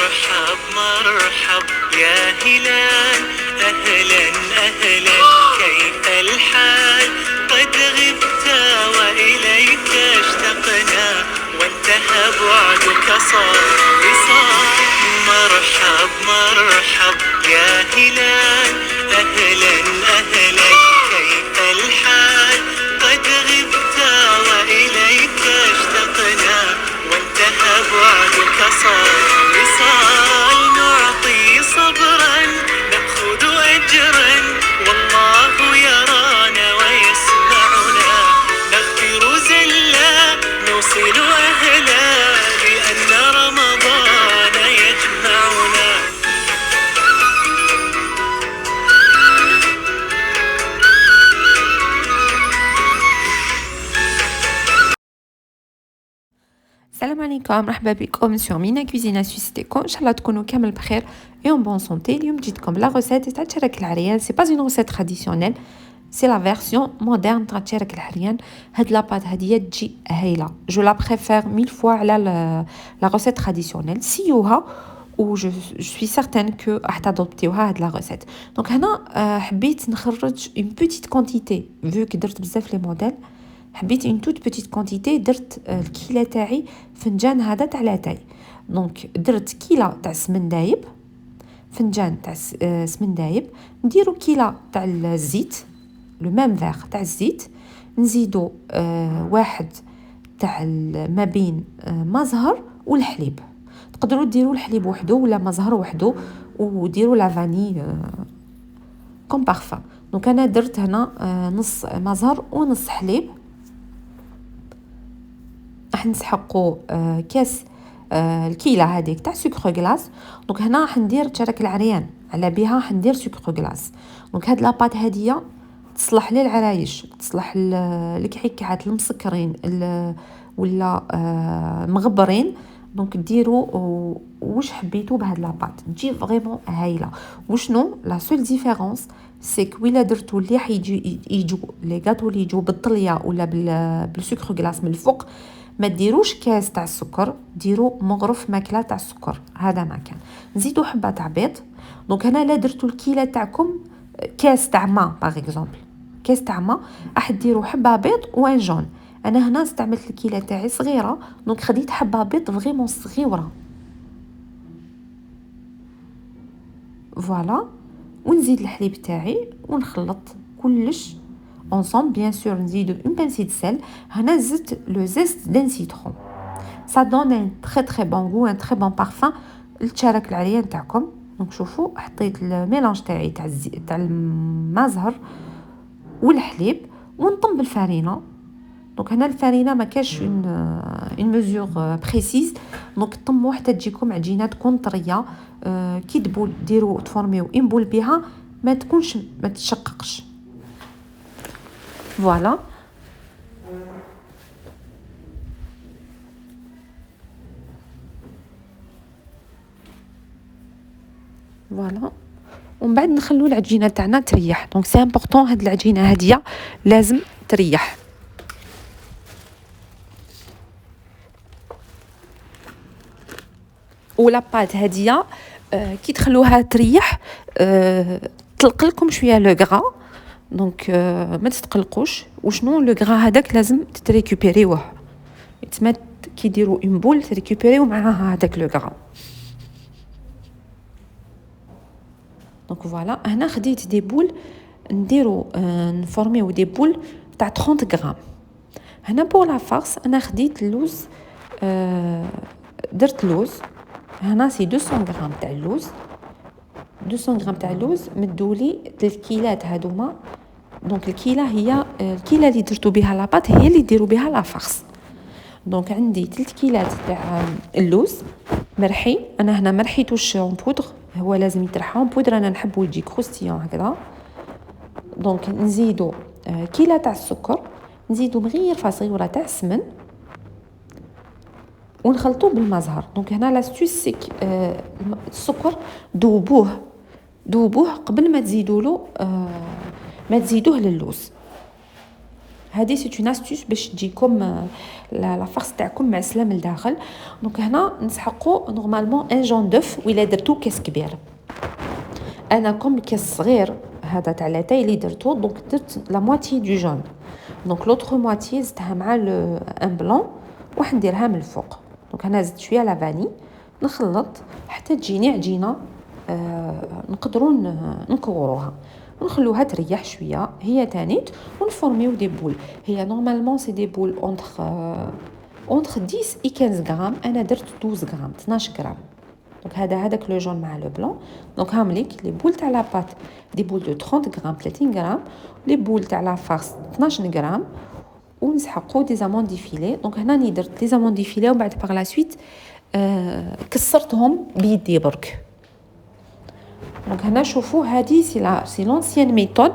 مرحب مرحب يا هلال، أهلا أهلا كيف الحال؟ قد غبت وإليك اشتقنا، وانتهى بعدك صار وصال. مرحب مرحب يا هلال، أهلا أهلا كيف الحال؟ قد غبت وإليك اشتقنا، وانتهى بعدك صار وصال. نعطي صبرا نأخذ أجرا، والله يرانا ويسمعنا. نغفر زلا نوصل أهلا، لأن رمضان يجمعنا. السلام عليكم، مرحبا بكم سور مينا كوزينه سويسيتيكو. ان شاء الله تكونوا كامل بخير اي اون بون سونتي. اليوم جيتكم لا روسيت تاع تشرك العريان. سي با اون روسيت تراديسيونيل، سي لا فيرسيون مودرن تاع تشرك العريان. هاد لاباط هاديه تجي هايله، جو لا بريفير 1000 فوا على لا روسيت تراديسيونيل. سيوها و جو سوي سيرتين كو راح تادوبتيوها هاد لا روسيت. دونك هنا حبيت نخرج اون بوتيت كونتيتي فيو كي درت بزاف لي موديل. حبيت اون توت بوتيت كونتيتي، درت الكيله تاعي فنجان هذا تاع لاتاي. دونك درت كيله تاع سمن دايب، فنجان تاع سمن دايب. نديرو كيله تاع الزيت، لو ميم فيغ تاع الزيت. نزيدو واحد تاع ما بين ما زهر والحليب. تقدروا ديروا الحليب وحده ولا ما زهر وحده، وديروا لا فاني كوم بارفان. دونك انا درت هنا نص ما زهر ونص حليب. راح نسحقوا كاس الكيله هذيك تاع سكر غلاس. دونك هنا راح ندير تشرك العريان على بها، راح ندير سكر غلاس. دونك هاد لاباط هاديه تصلح للعرايش، تصلح الكعكات المسكرين ولا مغبرين. دونك ديروا واش حبيتوا بهاد لاباط، تجي فريمون هايله. وشنو لا سول ديفيرونس سي كو الا درتو اللي يجوا لي غاتو اللي يجوا بالطليه ولا بالسكر غلاس من الفوق، ما ديروش كاس تاع السكر، ديروا مغرف ماكله تاع السكر. هذا ما كان. نزيدوا حبه تاع بيض. دونك هنا لا درتوا الكيله تاعكم كاس تاع ما باغ اكزومبل، كاس تاع ما راح ديروا حبه بيض وان جون. انا هنا استعملت الكيله تاعي صغيره، دونك خديت حبه بيض فريمون صغيره. فوالا. ونزيد الحليب تاعي ونخلط كلش ensemble. bien sûr نزيدو une pincée de sel. هنا زدت le zeste d'un citron. ça donne un très très bon goût, un très bon parfum للتشارك العريان تاعكم. دونك شوفوا حطيت الميلانج تاعي تاع المازهر والحليب ونطم بالفارينه. دونك هنا الفارينه ما كاش اون ميزور بريسيز. دونك طموا حتى تجيكم عجينه تكون طريه. كي تبول ديروا تفورميو اون بول بها، ما تكونش ما تشققش. فوالا. فوالا. ومن بعد نخلو العجينه تاعنا تريح. دونك سي امبورطون هاد العجينه هاديه لازم تريح. ولا بات هاديه كي تخلوها تريح تطلق لكم شويه لو غرا. دونك ما تتقلقوش. وشنو لو غرا هذاك لازم تريكوبيريوه، تما كي ديروا اون بول تريكوبيريو معاها هذاك لو غرا. دونك فوالا. هنا خديت دي بول نديرو نفورميو دي بول تاع 30 غرام. هنا بور لا فارس انا خديت اللوز، درت لوز. هنا سي 200 غرام تاع اللوز. 200 غرام تاع اللوز مدولي 3 كيلات هادوما. دونك الكيله هي الكيله اللي درتو بها لاباط هي اللي ديروا بها لا فارس. دونك عندي 3 كيلات تاع اللوز مرحي. انا هنا ما رحيتوش اون بودر، هو لازم يترحى اون بودر، انا نحبو يجي كروستيون هكذا. دونك نزيدو كيله تاع السكر، نزيدو مغير صغيره تاع السمن ونخلطوه بالمزهر. دونك هنا لاستيس سيك السكر دوبوه قبل ما تزيدوا له ما تزيدوه للوز. هذه سي اون استوس باش تجيكم لا فارس تاعكم معسله من الداخل. دونك هنا نسحقوا نورمالمون ان جون دوف ولا درتو كاس كبير. انا كوم كاس صغير هذا تاع لاتاي اللي درتو، دونك درت لا موitié دو جون، دونك لوطخ موitié زدتها مع ان بلون وراح نديرها من الفوق. دونك انا زدت شويه لا فاني نخلط حتى تجيني عجينه نقدروا نكوروها ونخلوها تريح شويه هي تانيت ونفورميو دي بول. هي نورمالمون سي دي بول اونتر 10 و 15 غرام، انا درت 12 غرام 12 غرام. دونك هذاك لو جون مع لو بلون. دونك هامليك لي بول تاع لا بات دي بول دو 30 غرام 30 غرام، لي بول تاع لا فارس 12 غرام، ونسحقوا دي زامون ديفيلي. دونك هنا ني درت دي زامون ديفيلي وبعد باغ لا سويت كسرتهم بيدي برك. دونك هنا شوفوا هذه سي لونسيان ميثود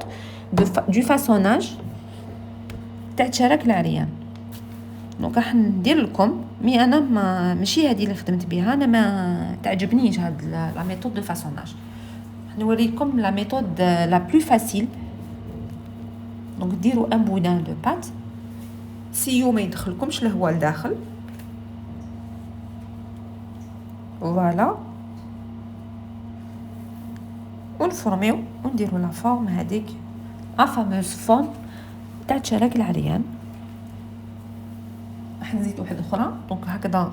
دو فاسوناج تاع تشارك العريان. دونك راح ندير لكم مي انا ماشي هذه اللي خدمت بها، انا ما تعجبنيش هاد لا ميثود دو فاسوناج. نوريكم لا ميثود لا بلو فاسيل. دونك ديروا ان بودان دو بات، سيو ما يدخلكمش الهواء لداخل، فوالا، ونفورميو ونديروا لا فورم هذيك ا فاموز فورم تاع تشارك العريان. راح نزيد واحده اخرى. دونك هكذا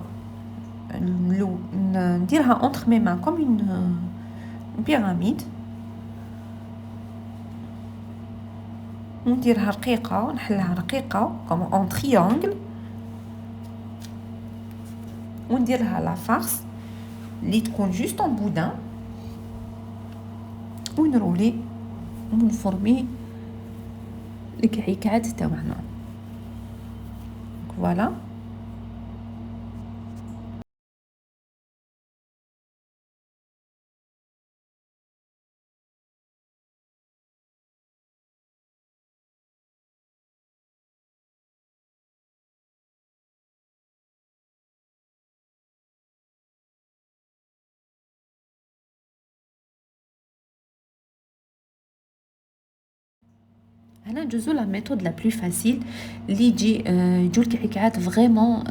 نديرها اونتر مي مان كوم اون بيراميد، ونديرها رقيقه ونحلها رقيقه كوم اون تريانغل، وندير لها لا فارس اللي تكون جوست اون بودان، ونرولي ونفورمي الكعكات تاعنا. فوالا. هنا ندوزو لا ميثود لا بلو فاسيل اللي يجيو الكعكات فريمون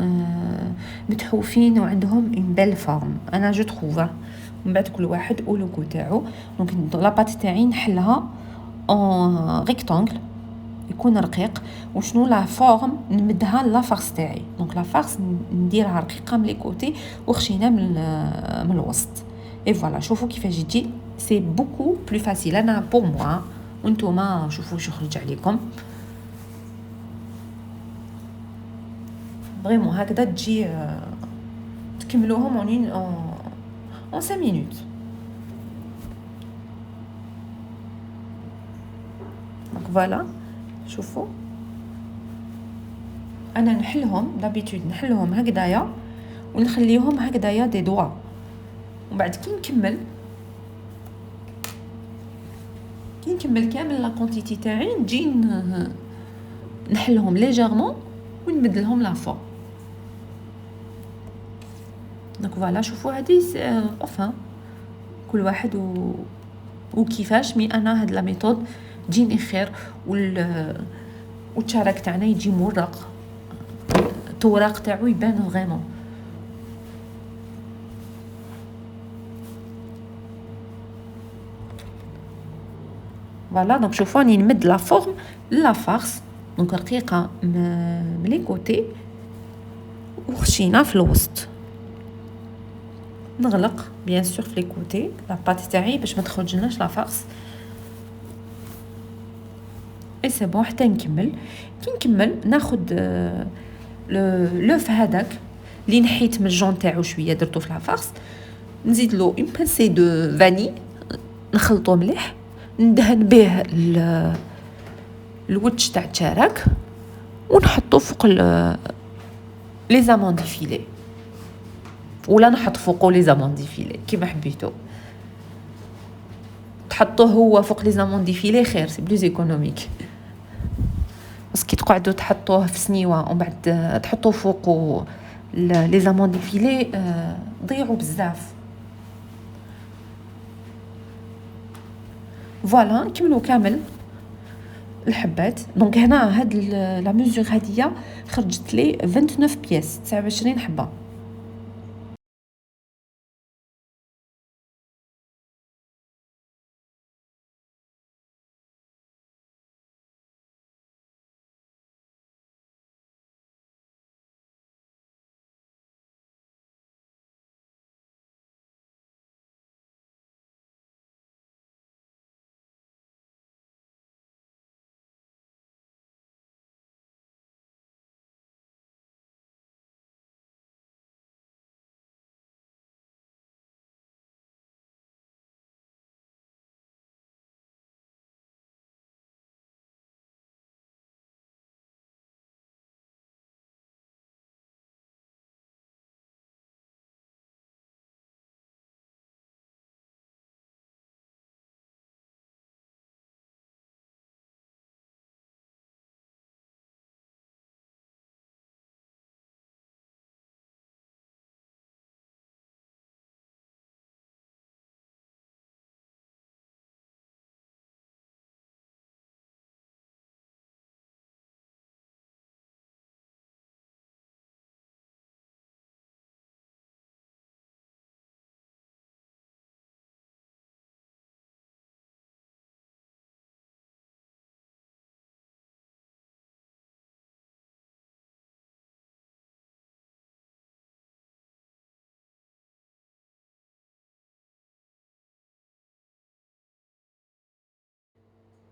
متحوفين وعندهم اون بيل فورم. انا جو تروفا من بعد كل واحد او لوغو تاعو. دونك لا بات تاعي نحلها اون ريكتانغل يكون رقيق، وشنو لا فورم نمدها لا فارس تاعي. دونك لا فارس نديرها رقيقه من لي كوتي وخشينه من الوسط. اي فوالا شوفوا كيفاش تجي، سي بوكو بلو فاسيل انا بور موا، وانتوما شوفوا واش يخرج عليكم. فريمون هكذا تجي تكملوهم اون 5 مينوت. دونك فوالا شوفوا انا نحلهم دابيتود نحلهم هكذايا ونخليهم هكذايا دي دوا، ومن بعد كي نكمل كامل لا كونتيتي تاعي نجي نحلهم ليجيرمون ونمد لهم لا فورم. دونك فوالا شوفوا هذه اوفا كل واحد وكيفاش. مي انا هاد لا ميثود تجيني خير، والتشارك تاعنا يجي مرق، التوراق تاعو يبان فريمون. فوالا دونك شوفوا راني نمد لا فورم لا فارس، دونك رقيقه من لي كوتي وخشينا في الوسط. نغلق بيان سور في لي كوتي لا بات تاعي باش ما تخرجلناش لا فارس. اي سي بون حتى نكمل. كي نكمل ناخذ لوف هذاك اللي نحيت من الجون تاعو شويه درتو في لا فارس، نزيد له اون بانسي دو فاني نخلطو مليح، ندهن به الوجه تاع التشارك ونحطو فوق لي زامون ديفيلي، ولا نحط فوقو لي زامون ديفيلي كيما حبيتو. تحطوه هو فوق لي زامون ديفيلي خير، سي بلوز ايكونوميك. بس كي تقعدوا تحطوه في سنيوه ومن بعد تحطوه فوق لي زامون ديفيلي ضيعوا بزاف. فوالا نكملوا كامل الحبات. دونك هنا هاد لا ميزور هاديه خرجت لي 29 بياس 29 حبه.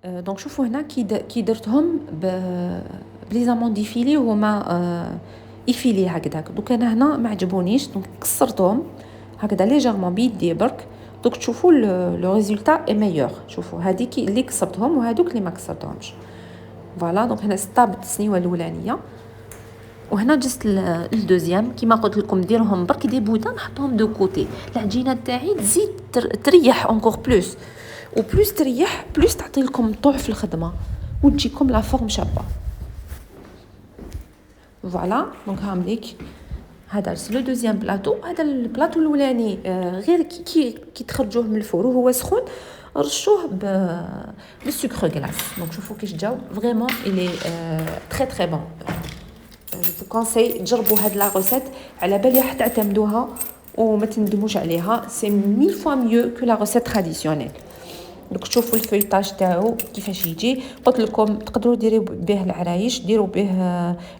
دونك شوفوا هنا كي درتهم بلي زامون ديفيلي وهما يفيلي هكذاك. دوك انا هنا ما عجبونيش، دونك كسرتهم هكذا ليجيرمون بيدي برك. دوك تشوفوا لو ريزولتا اي ميور. شوفوا هذيك اللي كسرتهم وهذوك اللي ما كسرتهمش. فوالا دونك هنا ستابت السنيوه الاولانيه، وهنا جست الدوزيام كيما قلت لكم ديرهم برك دي بودا نحطهم دو كوتي. العجينه تاعي تزيد تريح اونكور بلوس، وبلوس تريح بلوس تعطي لكم طوع في الخدمه وتجيكم لا فورم شابه. فوالا دونك هامليك هذا لو دوزيام بلاطو. هذا البلاطو الاولاني غير كي تخرجوه من الفور وهو سخون رشوه بالسكر غلاس. دونك شوفوا كيش جاو فريمون الي تري تري بون. جو كونساي تجربوا هاد لا ريسيت، على بالي راح تعتمدوها وما تندموش عليها. سي 1000 فوا ميو كو لا ريسيت تراديسيونيل. دوك تشوفوا الفيطاج تاعو كيفاش يجي. قلت لكم تقدروا ديروا به العرايش، ديروا به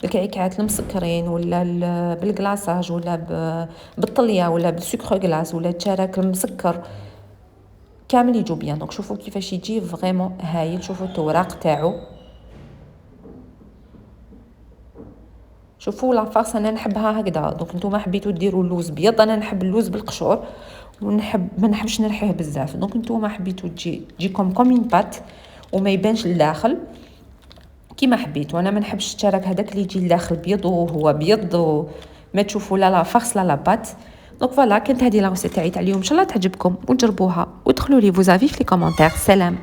الكعكات المسكرين ولا بالكلاصاج ولا بالطليه ولا بالسكر غلاس ولا التشارك المسكر، كامل يجوا بيان. دونك شوفوا كيفاش يجي فريمون هايل. شوفوا التوراق تاعو، شوفوا لا فاس انا نحبها هكذا. دونك نتوما حبيتوا ديروا اللوز بيض، انا نحب اللوز بالقشور ونحب ما نحبش نرحيه بزاف. دونك نتوما حبيتوا تجيكم كومين بات وما يبانش الداخل كيما حبيتوا. انا ما نحبش التشارك هذاك اللي يجي الداخل بيض وهو بيض وما تشوفوا لا فاس لا بات. دونك فوالا كانت هذه لا ريسيت تاعي تاع اليوم، ان شاء الله تعجبكم وتجربوها ودخلوا لي فوزافي في لي كومونتير. سلام.